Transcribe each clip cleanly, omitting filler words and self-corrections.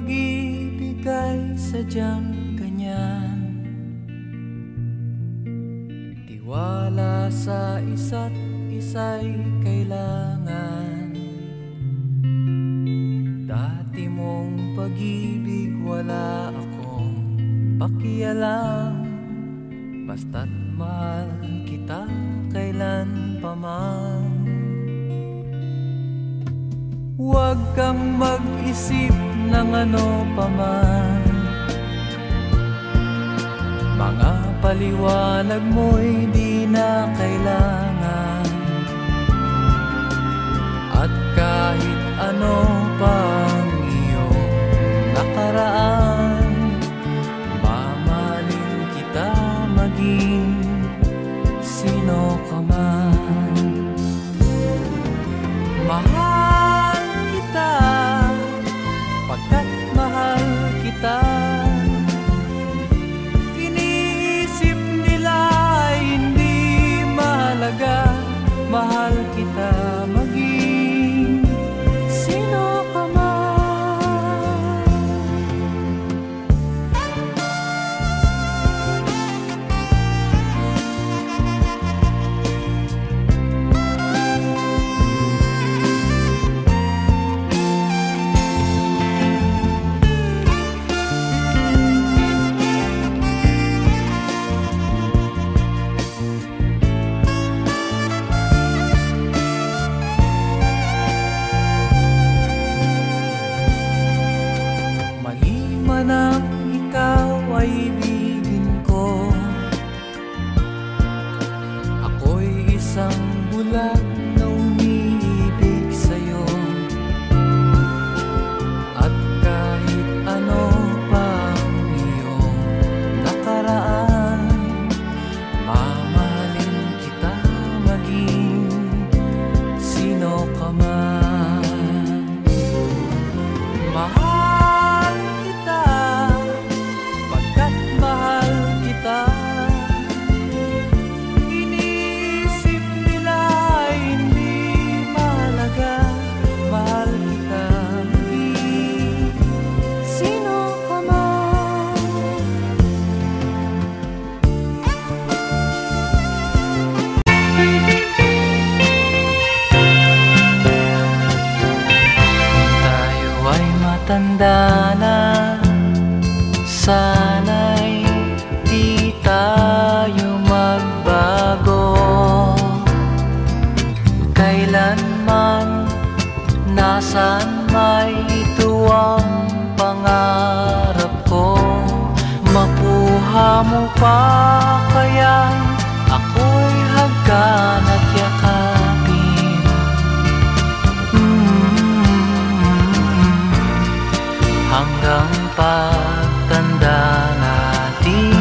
pag-ibig ay sadyang ganyan. Tiwala sa isa't isa'y kailangan. Dati mong pag-ibig wala akong pakialam, basta't mahal kita kailan pa man. Huwag kang mag-isip ng ano pa man, mga paliwanag mo'y di na kailangan. At kahit ano pang iyong nakaraan, mamahalin kita maging sino ka man. Mahal kita pagkat mahal kita. Iniisip nila ay hindi mahalaga. Mahal kita maging sino ka man. Nang ikaw ay ibigin ko, ako'y isang bulag na umiibig sa'yo. At kahit ano pang iyong nakaraan, mamahalin kita maging sino ka man. Mahal kita pagkat mahal kita. Iniisip nila ay hindi mahalaga. Mahal kita maging sino ka man. Tayo ay matanda na, sana'y di tayo magbago. Kailanman, nasaan may ito ang pangarap ko. Makuha mo pa kaya ako'y hagkan at yakapin. Hanggang pagtanda natin,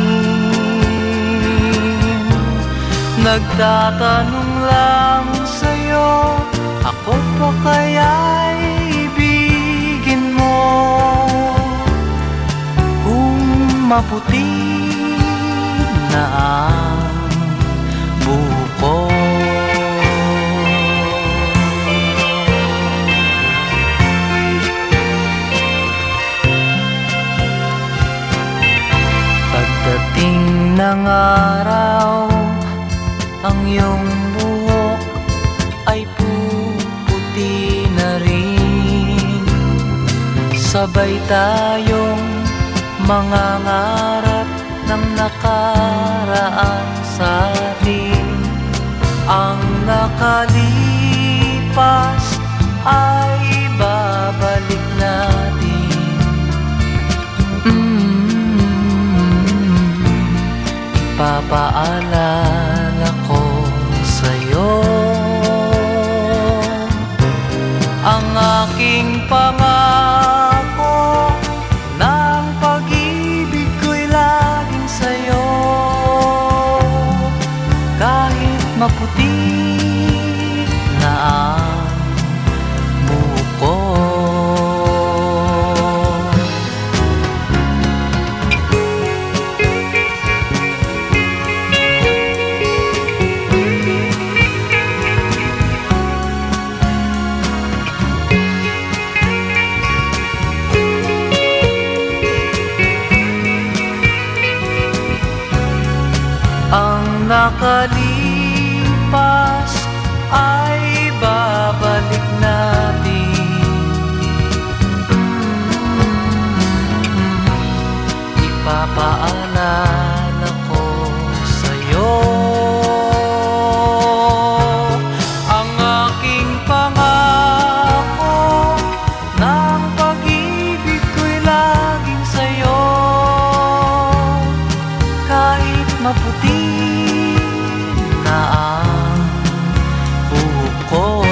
nagtatanong lang sa'yo, ako pa kaya'y ibigin mo? Kung maputi na ang buko. Pagdating ng araw, ang iyong buhok ay puputi na rin. Sabay tayong mangangarap ng nakaraan sa atin. Ang nakalipas ay babalik natin. Ipapaalala ko sa'yo ang aking pangako, ng pag-ibig ko'y laging sa'yo. Kahit maputi na ang buko. nakalipas ay babalik natin. Ipapaalala ko sa'yo ang aking pangako ng pag-ibig ko'y laging sa'yo. Kahit maputi na ang buhok ko,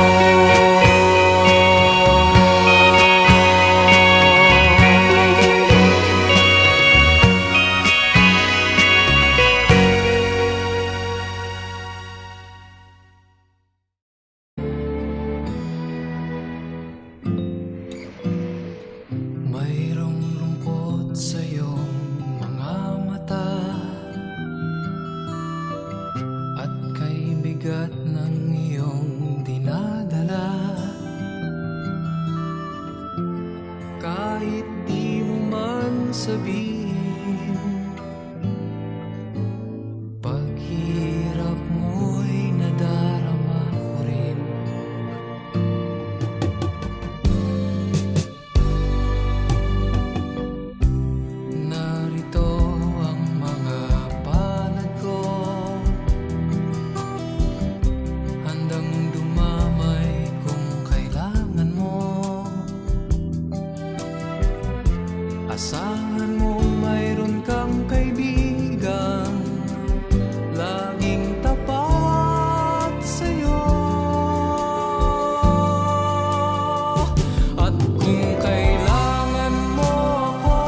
mayroong lungkot sa iyong mga mata at kay bigat ng iyong dinadala. Kahit di mo man sabihin, paghirap mo'y nadarama ko rin. Narito ang mga palad ko, handang dumamay kung kailangan mo. Asahan mo mayroon kang kaibigang laging tapat sa'yo. At kung kailangan mo ako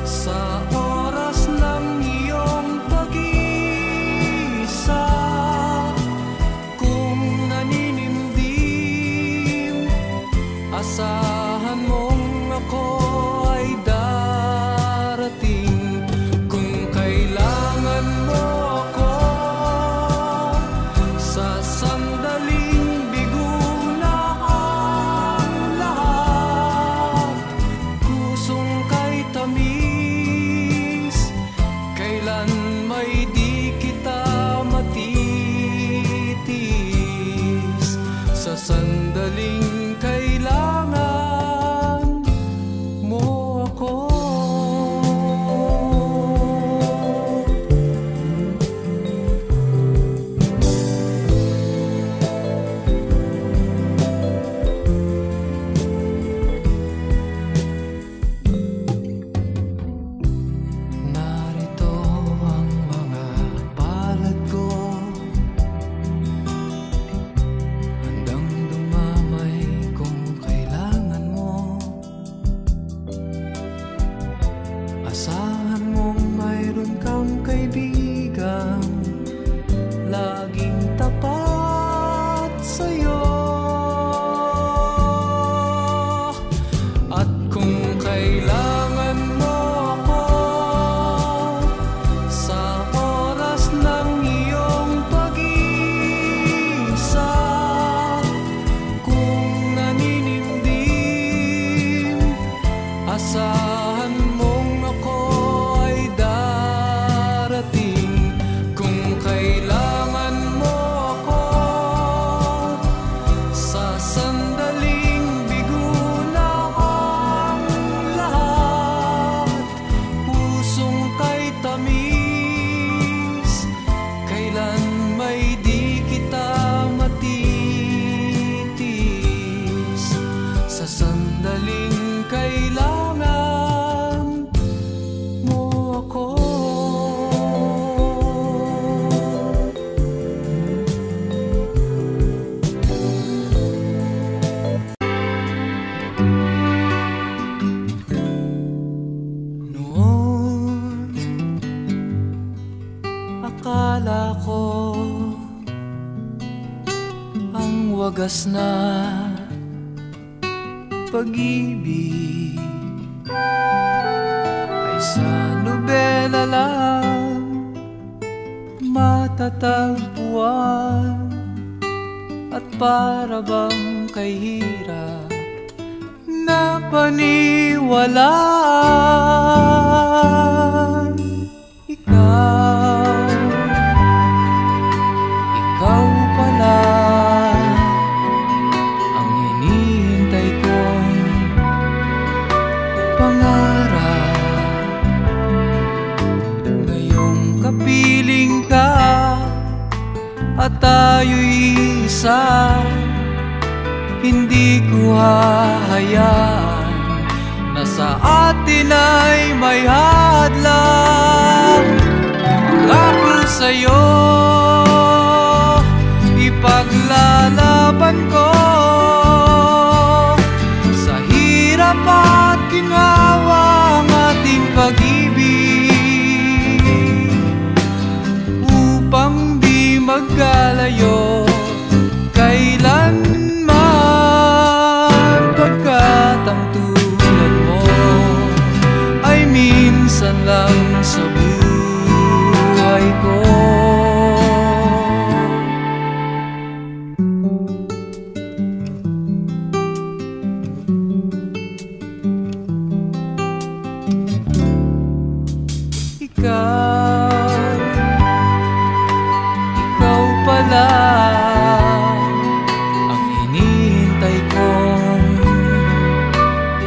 sa oras ng iyong pag-iisa, kung naninimdim, asahan mong ako ay darating. Kung kailangan mo ako sa sandaling bigo na ang lahat, pusong kay tamis, kailan may di kita matitis. Sa sandaling kailangan mo ako. Narito ang mga palad ko, handang dumamay kung kailangan mo. Asahan mong mayroon kang kaibigang laging tapat sa'yo. At kung kailangan mo ako sa oras ng iyong pag-iisa, kung naninimdim, asahan mong ako ay darating. Kung kailangan mo ako sa sandaling bigo na ang lahat, pusong kay tamis, kailan may di kita matitis. Sa sandaling kailangan mo ako. Noon, akala ko ang wagas na pag-ibig ay sa nobela lang matatagpuan, at para bang kay hirap na paniwalaan. Ikaw tayo'y isa, hindi ko hahayaan na sa atin ay may hadlang. Pangako sa'yo, ipaglalaban ko sa hirap at ginhawa ang ating pag-ibig, upang di magkalayo kailanman, pagkat ang tulad mo ay minsan lang sa buhay ko. Ikaw pala ang hinihintay kong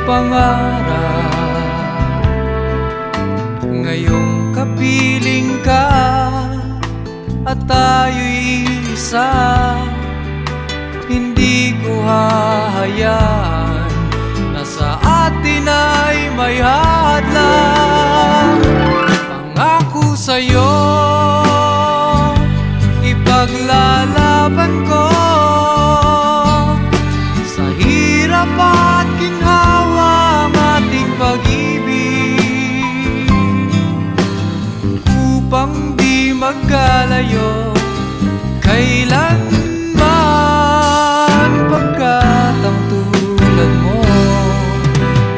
pangarap. Ngayong kapiling ka at tayo'y isa, hindi ko hahayaan na sa atin ay may hadlang. Pangako sa'yo, ipaglalaban ko sa hirap at ginhawa ang ating pag-ibig, upang di magkalayo kailanman, pagkat ang tulad mo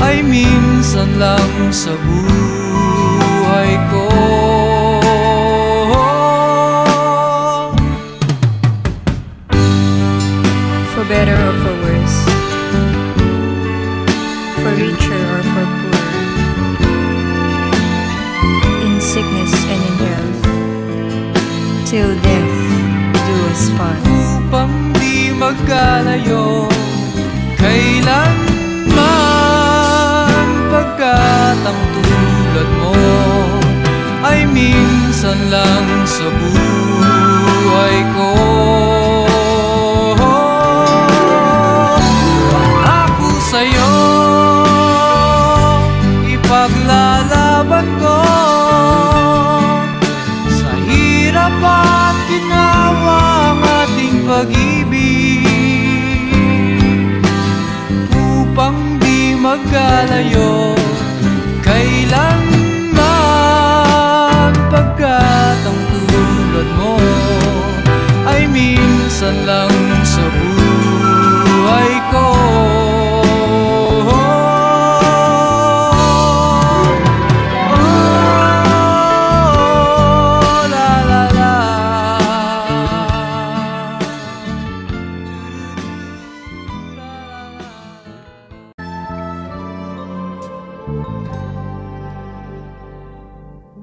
ay minsan lang sa buhay ko. For better or for worse, for richer or for poor, in sickness and in health, till death do us part. Upang di magkalayo kailanman, pagkat ang tulad mo ay minsan lang sa buhay ko. Pangako sa'yo, ipaglalaban ko sa hirap at ginhawa ang ating pag-ibig, upang di magkalayo kailanman, pagkat ang tulad mo ay minsan lang sa buhay ko.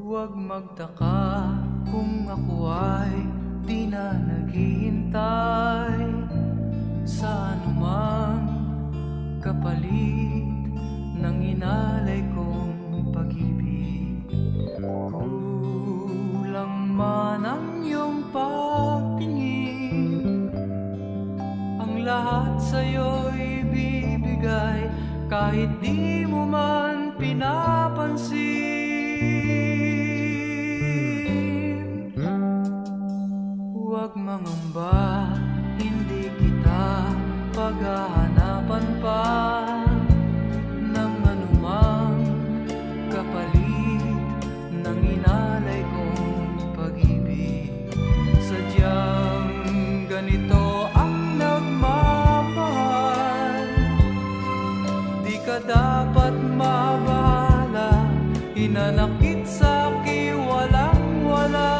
Huwag magtaka kung ako ay di na naghihintay sa anumang kapalit ng inalay kong pag-ibig. Kulang man ang iyong pagtingin, ang lahat sa'yo'y bibigay kahit di mo man pinapansin. Huwag mangamba, hindi kita paghahanapan pa ng anumang kapalit ng inalay kong pag-ibig. Sadyang ganito ang nagmamahal, di ka dapat mabahala, hinanakit sa'ki walang-wala.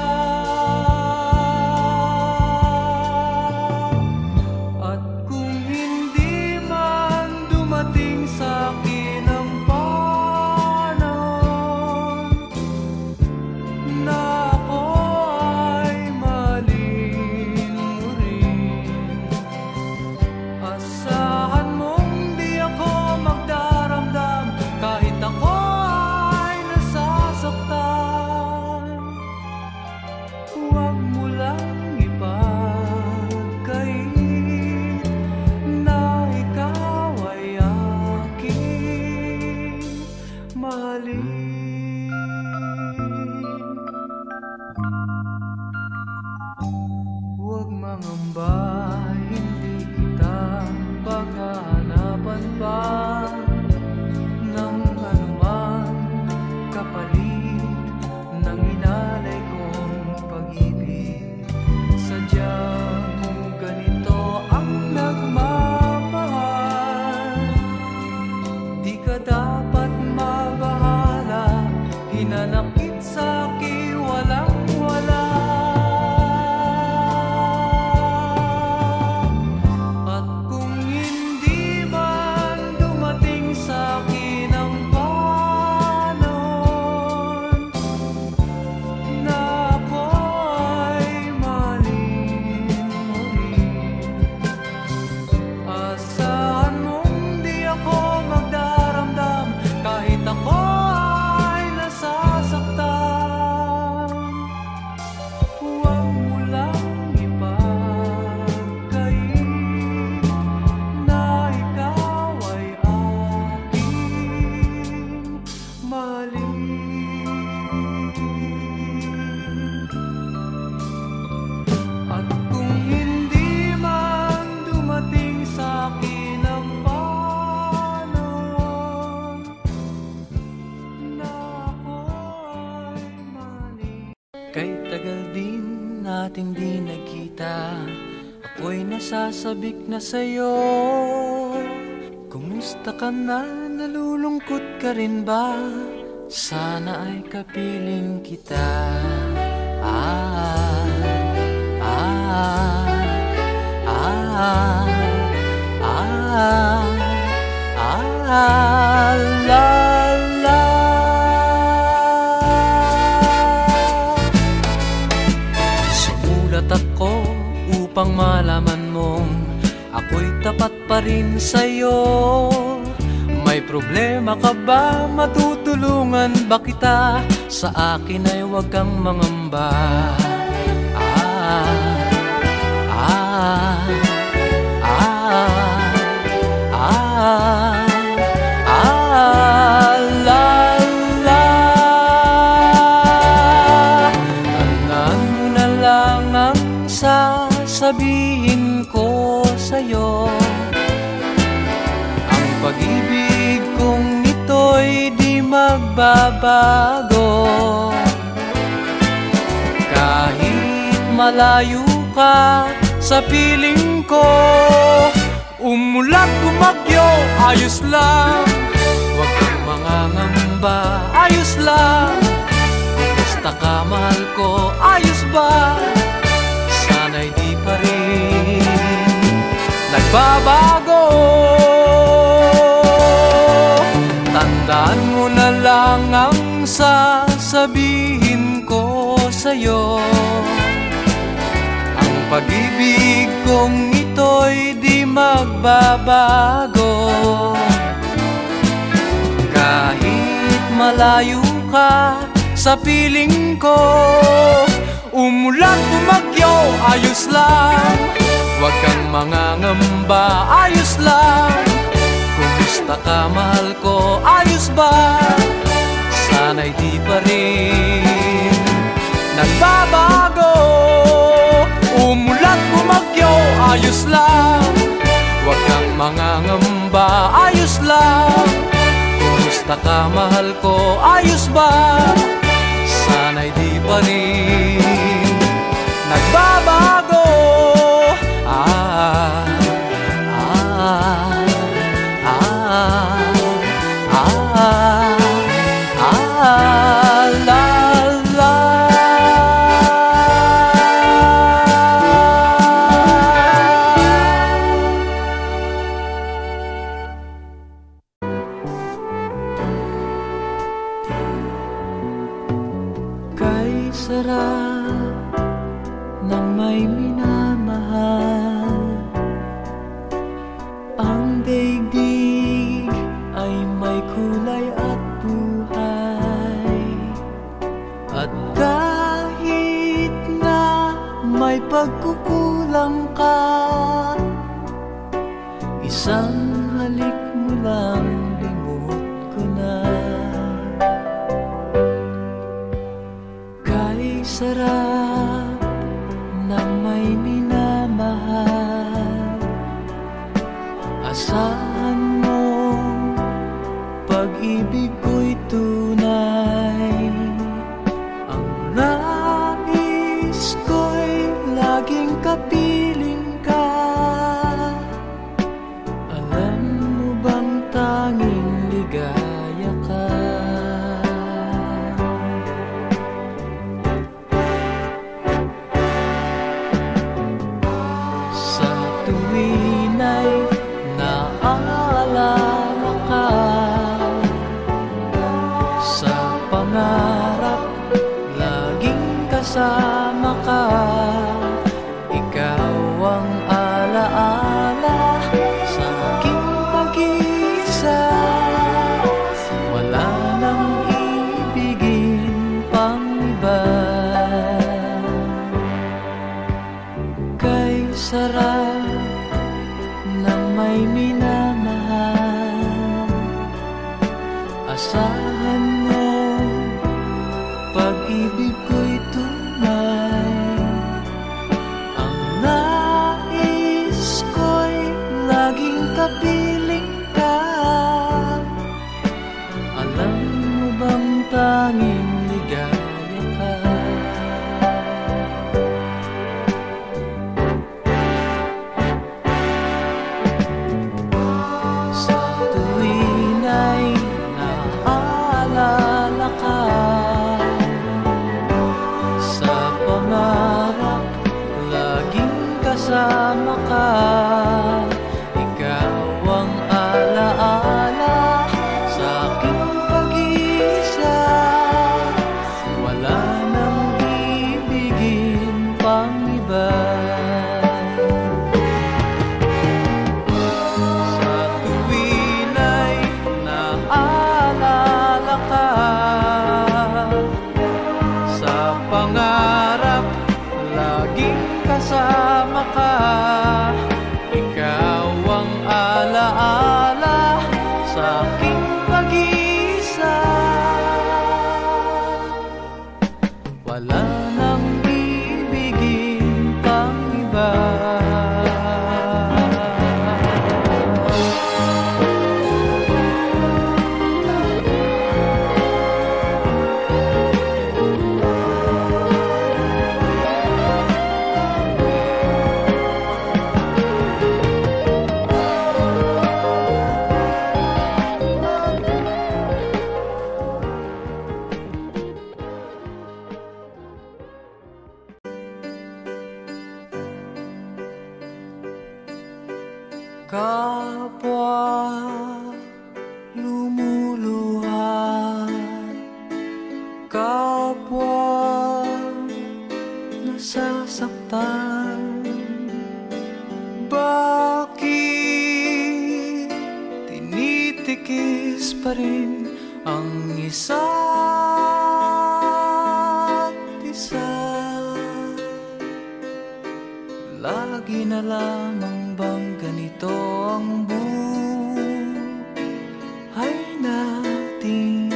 Asahan mong di ako magdaramdam Ako'y nasasabik na sa'yo. Kumusta ka na? Nalulungkot ka rin ba? Sana ay kapiling kita. Sumulat ako upang malaman mong ako'y tapat pa rin sa'yo. May problema ka ba? Matutulungan ba kita? Sa akin ay huwag kang mangamba. Tandaan mo na lang ang sasabihin ko sa'yo. Ang pag-ibig kong ito'y di magbabago. Kahit malayo ka sa piling ko, umulat bumagyo, ayos lang. Huwag kang mangangamba, ayos lang. Kumusta ka, mahal ko, ayos ba? Sana'y di pa rin nagbabago. Tandaan mo na lang ang sasabihin ko sa'yo. Ang pag-ibig kong ito'y di magbabago. Kahit malayo ka sa piling ko, umulan bumagyo, ayos lang. Huwag kang mangangamba, ayos lang. Kumusta ka, mahal ko, ayos ba? Sana'y di pa rin nagbabago. Umulan bumagyo, ayos lang. Huwag kang mangangamba, ayos lang. Kumusta ka, mahal ko, ayos ba? Sana'y di pa rin nagbabago. Kay sarap ng may minamahal, ang daigdig ay may kulay at buhay. At kahit na may pagkukulang ka, isang halik mo lang limot ko na. Kay sarap ng may minamahal, asahan mo pag-ibig ko'y tunay. Ang nais ko'y laging kapiling ka. Alam mo bang tanging ligaya ka? Sa tuwin ay naaalala ka, sa pangarap laging kasama ka. Ikaw ang alaala sa aking pag-iisa. Wala nang ibigin pang iba. Kay sarap ng may minamahal, asahan mo pag-ibig ko'y tunay. Ang nais ko'y laging kapiling ka. Alam mo bang tanging ligaya ka? kasama ka. Ikaw ang alaala sa aking pag-iisa. Wala nang ibigin pang iba. Sa tuwin ay naalala ka, sa pangarap laging kasama ka. Ikaw ang alaala sa aking pag-iisa. Wala nang ibigin pang iba. Kapwa lumuluha, kapwa nasasaktan, bakit tinitikis pa rin ang isa't isa? Lagi na lamang bang ganito ang buhay natin?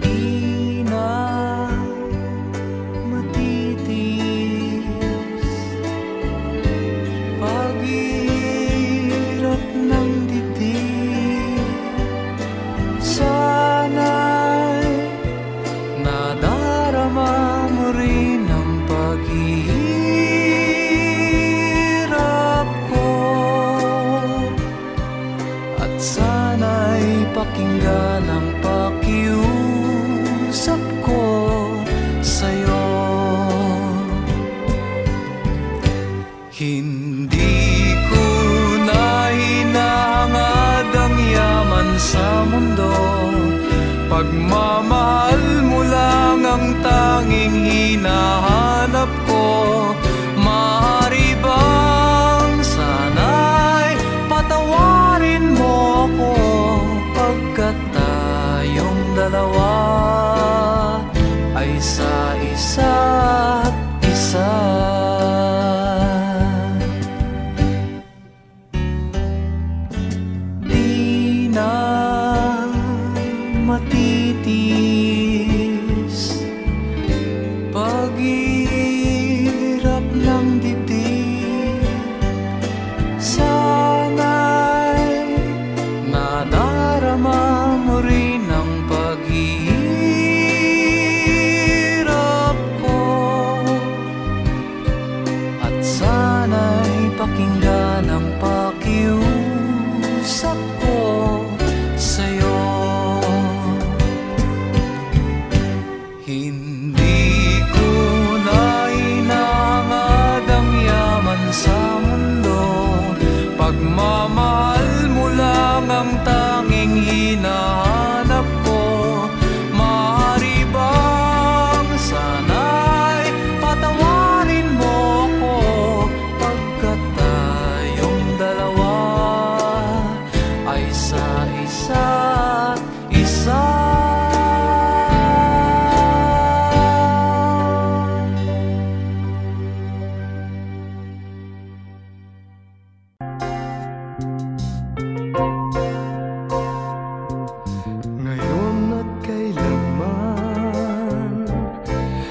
Di na matitis paghirap ng dibdib. Sana'y nadarama mo rin ang paghihirap ko, at sana'y pakinggan ang pakiusap ko sa'yo. Hindi ko na hinahangad ang yaman sa mundo, pagmamahal mo lang ang tanging hinahanap ko. Maaari bang sana'y patawarin mo ako, pagkat tayong dalawa ay sa isa't isa. Di na matitis paghirap ng dibdib. Sana'y nadarama mo rin ang paghihirap ko, at sana'y pakinggan ang pakiusap ko sa'yo. Hindi ko na hinahangad ang yaman sa mundo, pagmamahal mo lang ang tanging hinahanap ko. Maaari bang sana'y patawarin mo ko, pagkat tayong dalawa ay sa isa't isa. Ngayon at kailanman,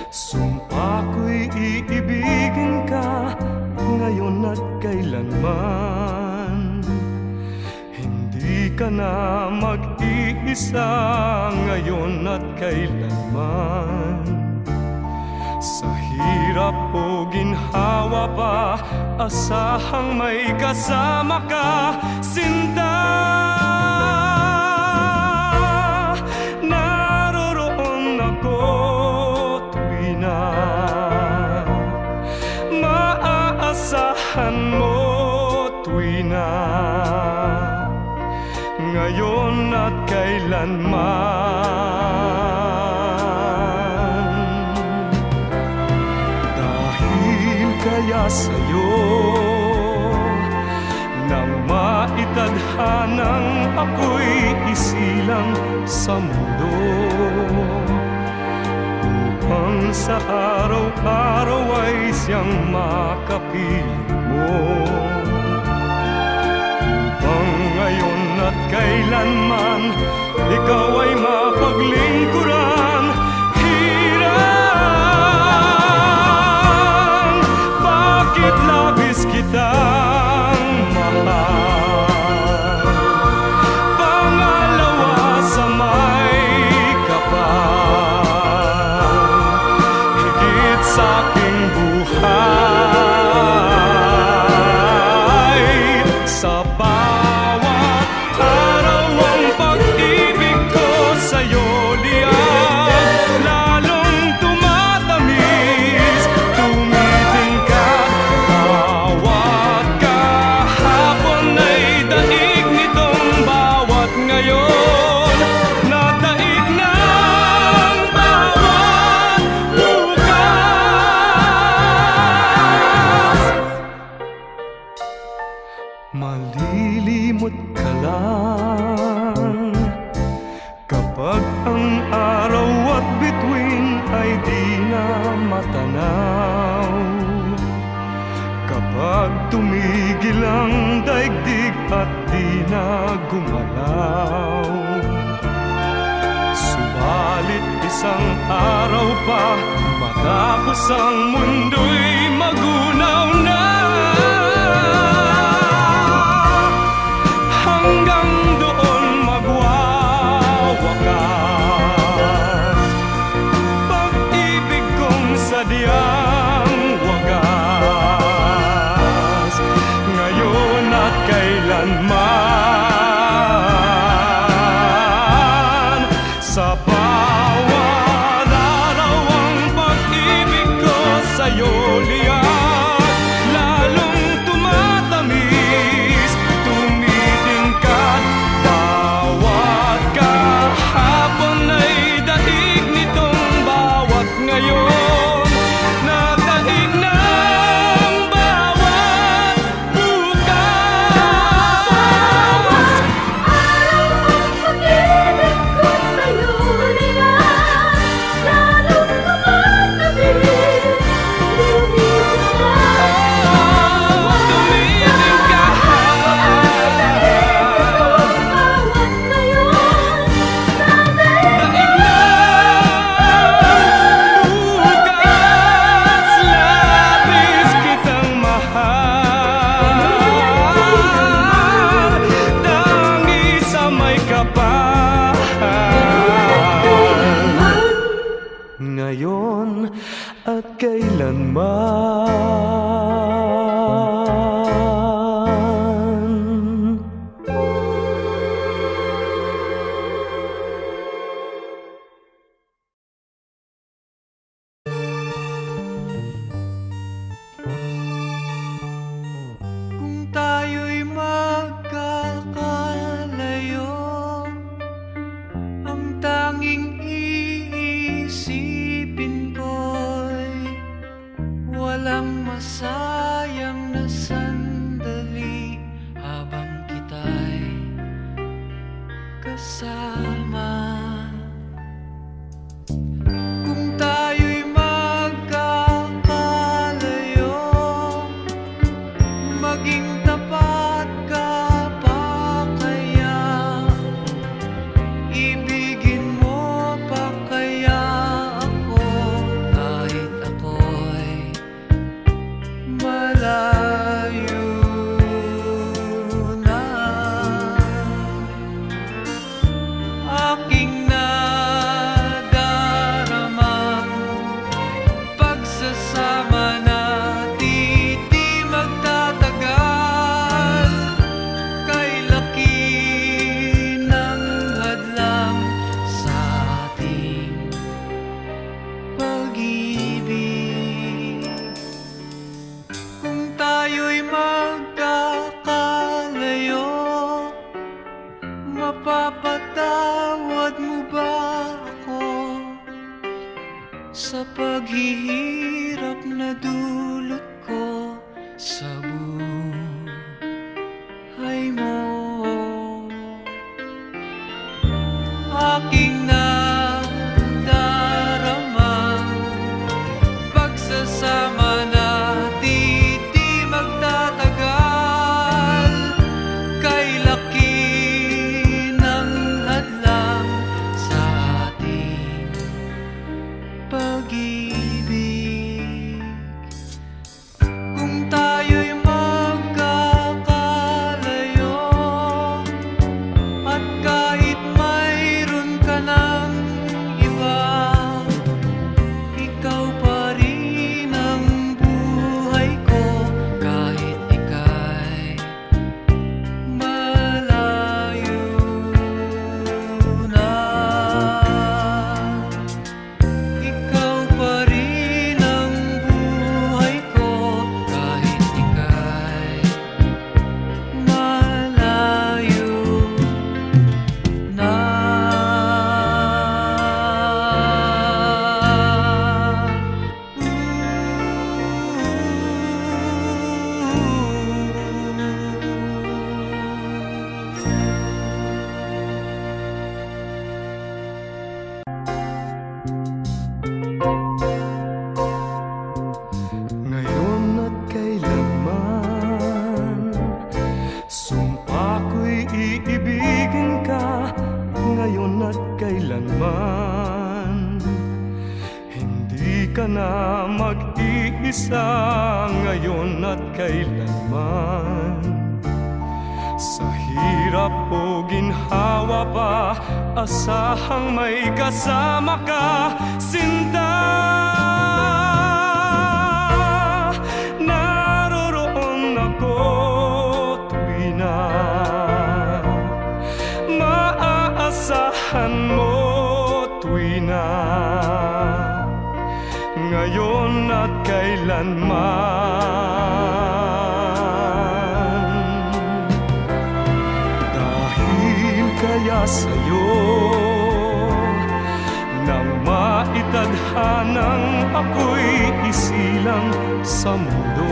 sumpa ko'y iibigin ka. Ngayon at kailanman, hindi ka na mag-iisa. Ngayon at kailanman, sa hirap o ginhawa pa, asahang may kasama ka, sinta. Naroroon ako tuwing samahan mo tuwina, ngayon at kailanman. Dahil kaya sa'yo nang maitadhanang ako'y isilang sa mundo, upang sa araw-araw ay siyang makapiling mo, upang ngayon at kailanman ikaw ay mapaglingkuran. Hirang, bakit labis kitang mahal? Pangalawa sa may kapal, higit sa aking buhay. Sa bawat araw ang pag-ibig ko sa'yo liyan, lalong tumatamis, tumitingkad. Bawat kahapon ay daig nitong bawat ngayon, nadaig ng bawat bukas. Malilimot ka lang kapag ang araw at bituin ay di na matanaw, kapag tumigil ang daigdig at di na gumalaw. Subalit isang araw pa matapos ang mundo'y magunaw na, hanggang doon magwawakas pag-ibig kong sadyang wagas, ngayon at kailanman. Sa bawat araw ang pag-ibig ko sa'yo liyan, lalong tumatamis, tumitingkad. Bawat kahapon ay daig nitong bawat ngayon, nadaig ng bawat bukas. Labis kitang mahal, tangi sa may kapal, ngayon at kailanman. Kung tayo'y magkakalayo, ang tanging iisipin ko'y walang masayang na sandali habang kita'y kasama. Kung tayo'y magkakalayo, maging tapat ka pa kaya? Ibigin mo pa kaya ako kahit ako'y hirap na dulot ko sa buhay mo. Aking nadarama, pagsasama natin di magtatagal. Kay laki ng hadlang sa ating pag-ibig. Kung tayo'y magkakalayo, at kahit mayroon ka ng iba, ikaw pa rin ang buhay ko. Kahit ika'y malayo na, ikaw pa rin ang buhay ko. Kahit ika'y malayo na. Ngayon at kailanman, sumpa ko'y iibigin ka. Ngayon at kailanman, hindi ka na mag-iisa. Ngayon at kailanman, sa hirap o ginhawa pa, asahang may kasama ka, sinta. Naroroon ako tuwi na maaasahan mo, tuwi na ngayon at kailanman. Dahil kaya sa'yo nang maitadhanang ako'y isilang sa mundo,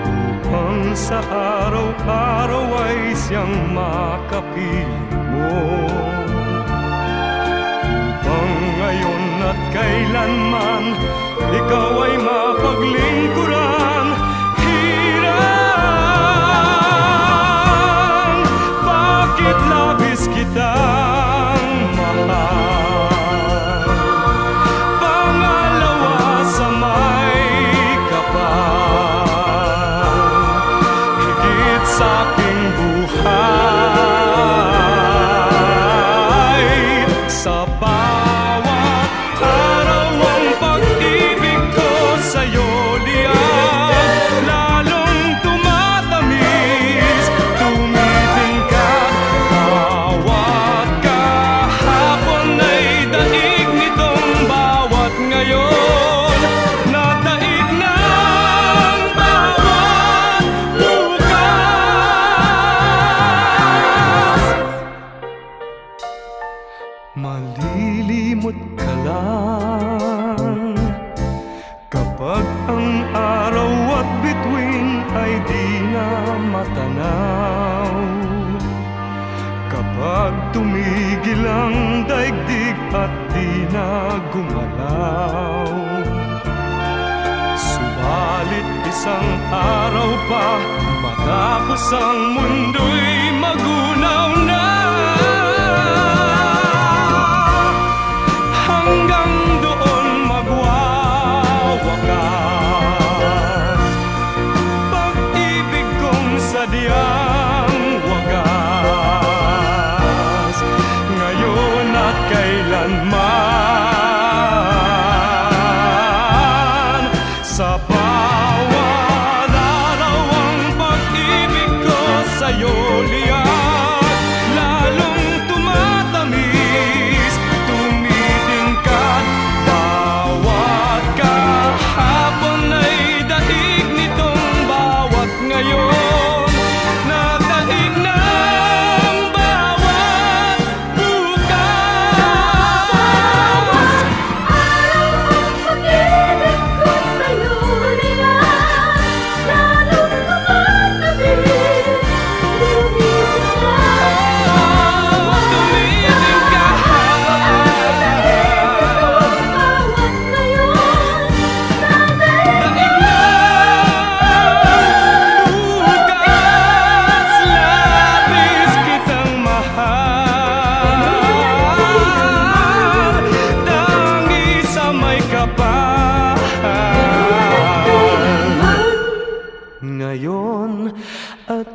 upang sa araw-araw ay siyang makapiling mo. Upang ngayon at kailanman ikaw ay mapaglingkuran. Hirang, bakit labis kitang mahal? Pangalawa sa may kapal, higit sa aking buhay. Sa bawat araw ang pag-ibig ko sa'yo liyan, lalong tumatamis, tumitingkad. Bawat kahapon ay daig nitong bawat ngayon, nataig ng bawat bukas. Malilimot ka lang kapag ang araw at bituin ay di na matanaw. Kapag tumigil ang daigdig at di na gumalaw. Subalit isang araw pa matapos ang mundo'y magunaw na. Hanggang doon magwawakas pag-ibig kong sadyang wagas. Ngayon at kailanman, sa bawat araw ang pag-ibig ko sa'yo liyan.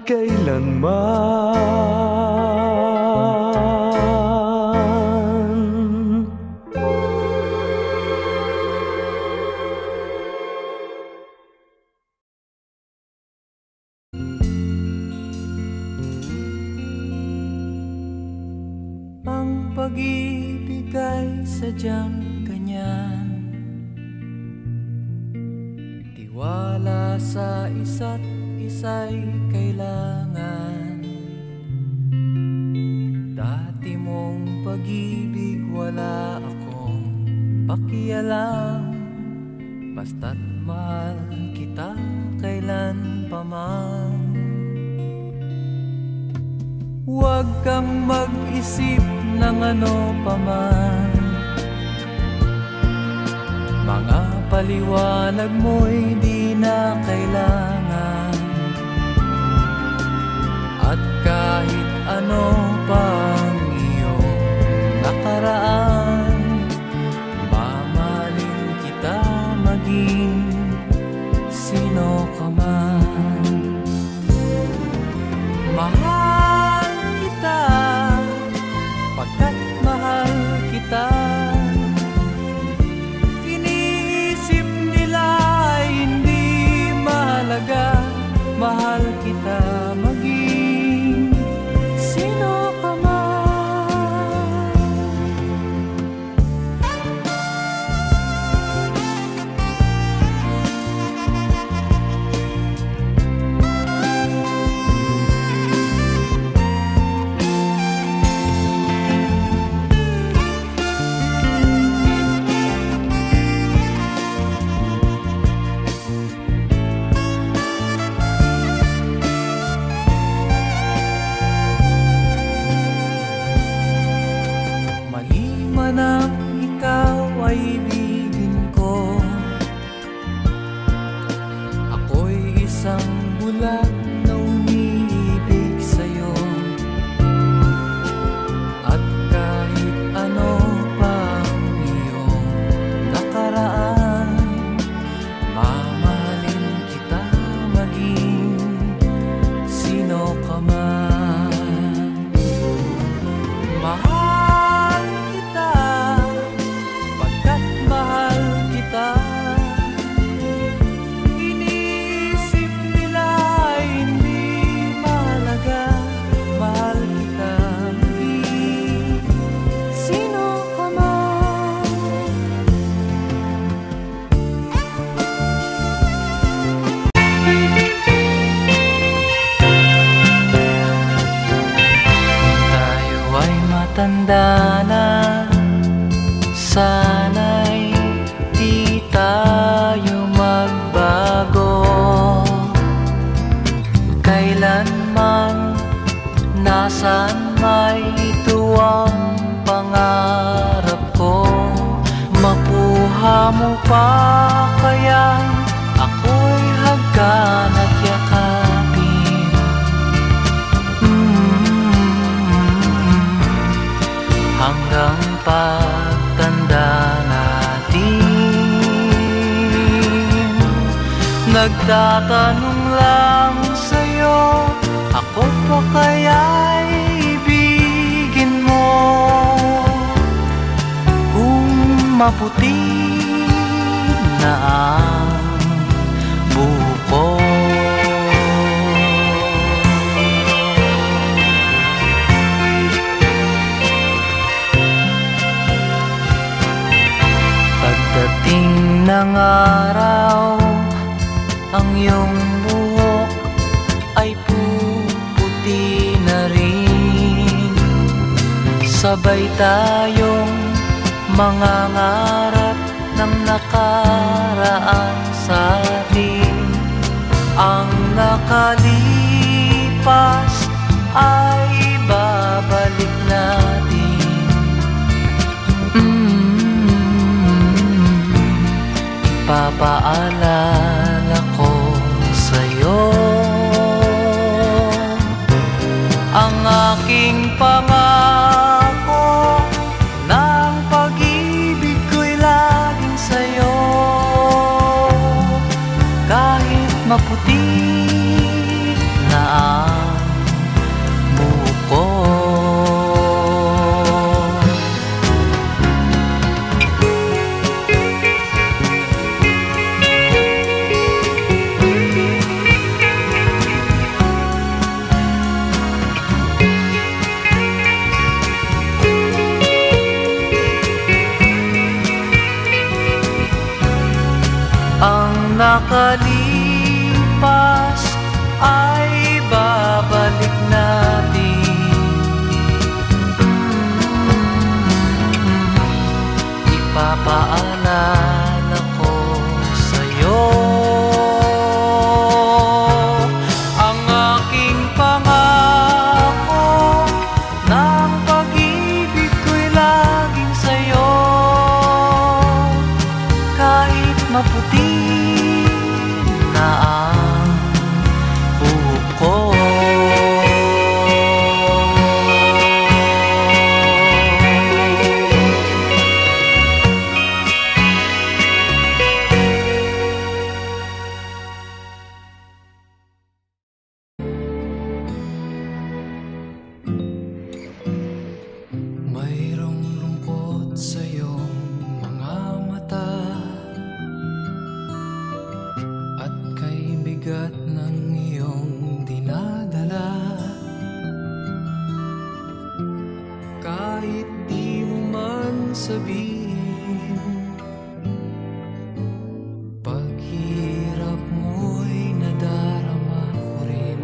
kailanman. Ang pag-ibig ay sadyang ganyan, tiwala sa isa't isa'y kailangan. Dati mong pag-ibig wala akong pakialam, basta't mahal kita kailan pa man. Huwag kang mag-isip ng ano pa man, mga paliwanag mo'y di na kailangan. At kahit ano pang iyong nakaraan, mamahalin kita maging sino ka man. Mahal kita pagkat mahal kita. Iniisip nila ay hindi mahalaga, mahal kita maging sino ka man. Nang ikaw ay ibigin ko, ako'y isang bulag na umiibig sa'yo. At kahit ano pang iyong nakaraan, mamahalin kita maging sino ka man. Mahal iniisip nila ay hindi mahalaga, mahal kita maging sino ka man. Tayo ay matanda na, sana'y di tayo magbago. Kailanman, nasaan may ito ang pangarap ko. Makuha mo pa kaya ako'y hagkan at yakapin. Hanggang pagtanda natin, nagtatanong lang sa'yo, ako pa kaya'y ibigin mo? Kung maputi na ang buko. Pagdating ng araw, ang iyong buhok ay puputi na rin. Sabay tayong mangangarap ng nakaraan sa atin. Ang nakalipas ay babalik natin. Ipapaalala ko sa'yo ang aking pangako, ng pag-ibig ko'y laging sa'yo. Kahit maputi na ang nakalipas ay babalik natin. Ipapaalala ko sa'yo ang aking pangako ng pag-ibig ko'y laging sa'yo. Kahit maputi na ang buhok ko, mayroong lungkot sa iyong mga mata at kay bigat ng iyong dinadala. Kahit di mo man sabihin, paghirap mo'y nadarama ko rin.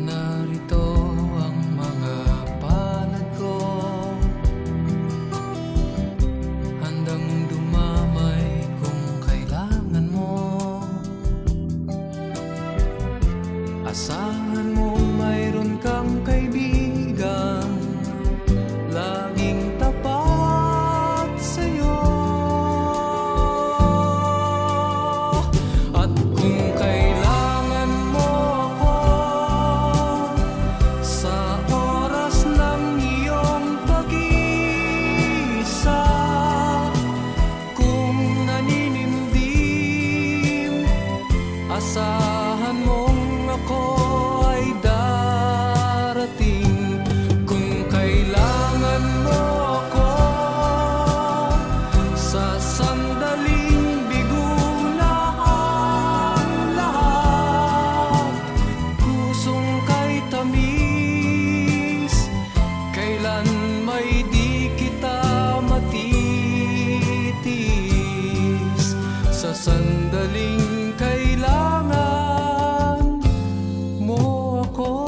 Narito ang mga palad ko, handang dumamay kung kailangan mo. Asahan mo mayroon kang kaibigan laging tapat sa'yo. At kung kailangan mo ako sa oras ng iyong pag-iisa, kung naninimdim, asahan mong ako ay darating. Kung kailangan mo ako sa sandaling bigo na ang lahat, pusong kay tamis, kailan may di kita matitis. Sa sandaling kailangan mo ako.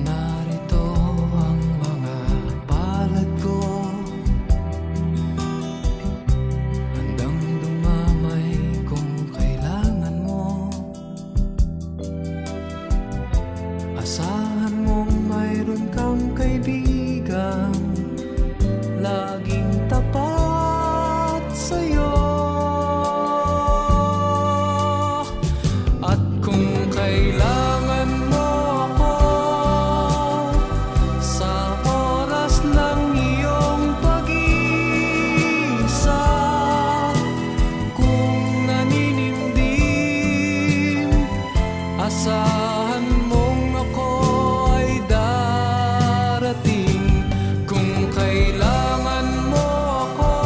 Narito ang mga palad ko, handang dumamay kung kailangan mo. Asahan mong mayroon kang kaibigan laging tapat sa'yo. At kung kailangan mo ako sa oras ng iyong pag-iisa, kung naninimdim, asahan mong ako ay darating. Kung kailangan mo ako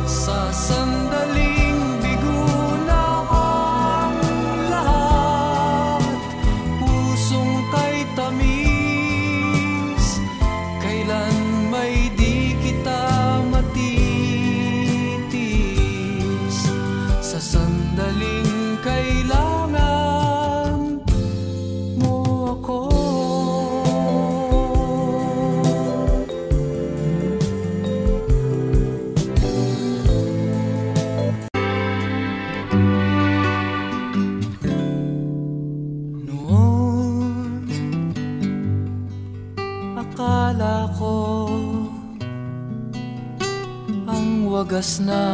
sa sandaling bigo na ang lahat, pusong kay tamis, kailan may di kita matitis. Sa sandaling kailangan mo ako. Noon, akala ko ang wagas na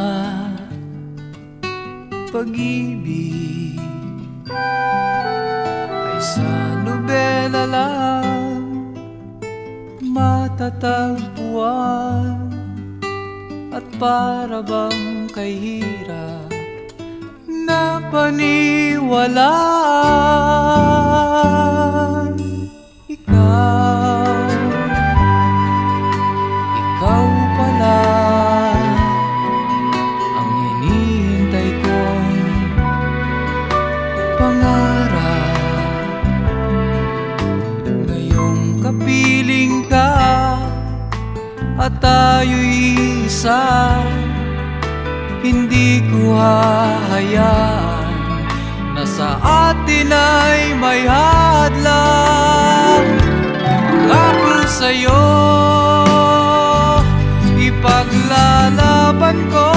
pag-ibig ay sa nobela lang matatagpuan, at para bang kahirap na paniwalaan. Ikaw at tayo'y isa. Hindi ko hahayaan na sa atin ay may hadlang. Pangako sa'yo, ipaglalaban ko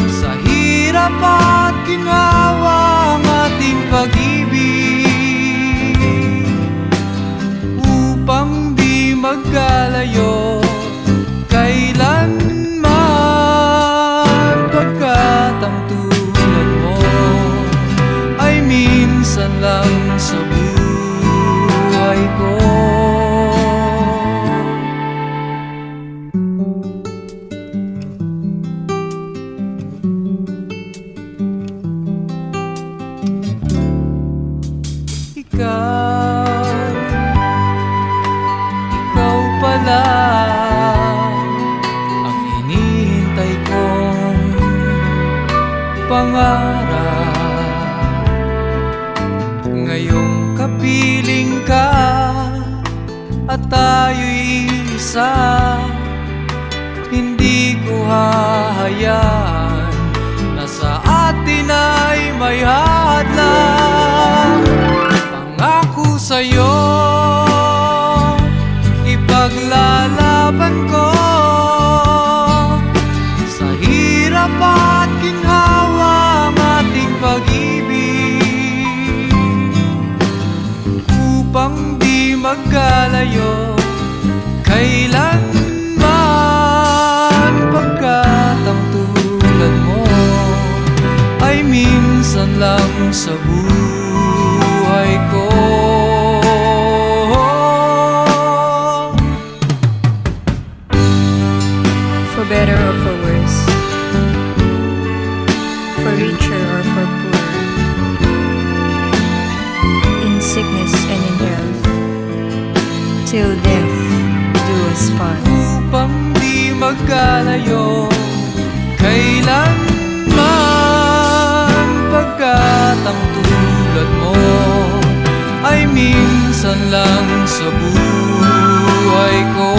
sa hirap at ginhawa ang ating pag-ibig, upang di magkalayo kailanman, pagkat ang tulad mo ay minsan lang sa buhay ko. Ikaw pala ang hinihintay kong pangarap. Ngayong kapiling ka at tayo'y isa, hindi ko hahayaan na sa atin ay may hadlang. Pangako sa'yo, ipaglalaban ko sa hirap at ginhawa ang ating pag-ibig, upang di magkalayo kailanman, pagkat ang tulad mo ay minsan lang sa buhay ko. For better or for worse, for richer or for poor, in sickness and in health, till death do us part. Upang di magkalayo kailanman, pagkat ang tulad mo ay minsan lang sa buhay ko.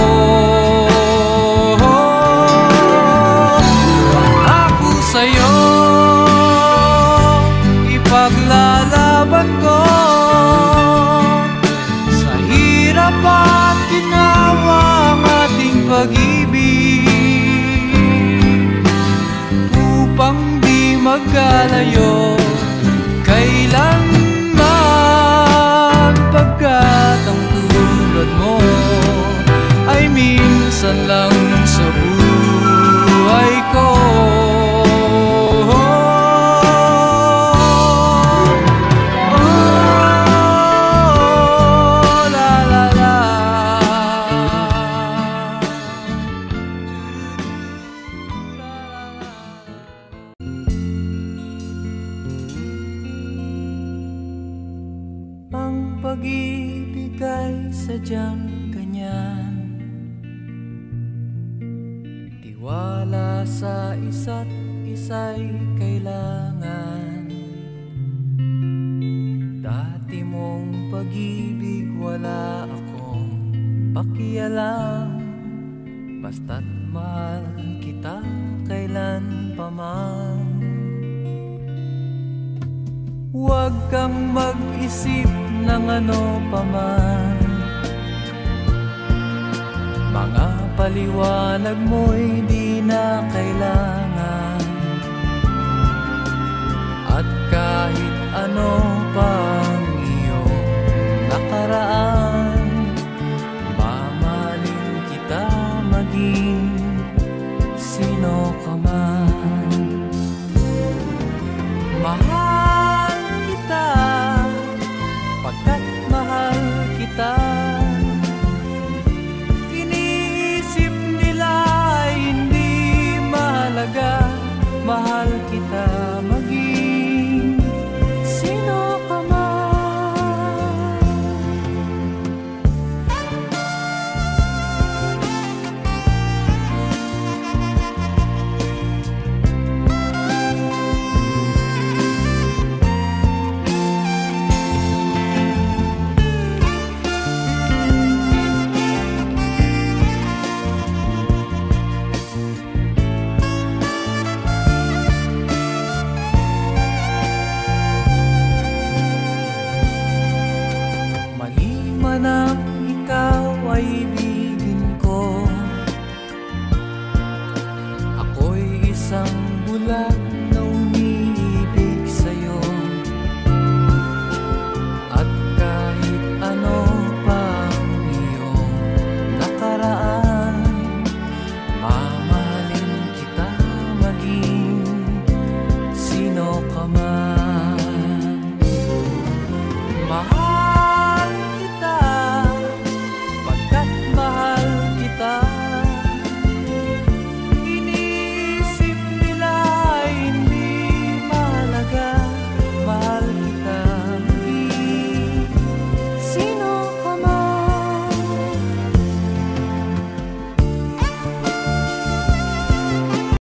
Pangako sa'yo, ipaglalaban ko sa hirap at ginhawa ang ating pag-ibig, upang di magkalayo kailanman, pagkat ang tulad mo ay minsan lang sa buhay ko. Ang pag-ibig ay sadyang ganyan, tiwala sa isa't isa'y kailangan. Dati mong pag-ibig wala akong pakialam, basta't mahal kita kailan pa man. Huwag kang mag-isip ng ano paman, mga paliwanag mo'y di na kailangan. At kahit ano pang iyong nakaraan, mamahalin kita maging sino ka man. Mahal kita, pagkat mahal kita. Iniisip nila ay hindi mahalaga, mahal kita maging sino ka man. sanang ikaw ay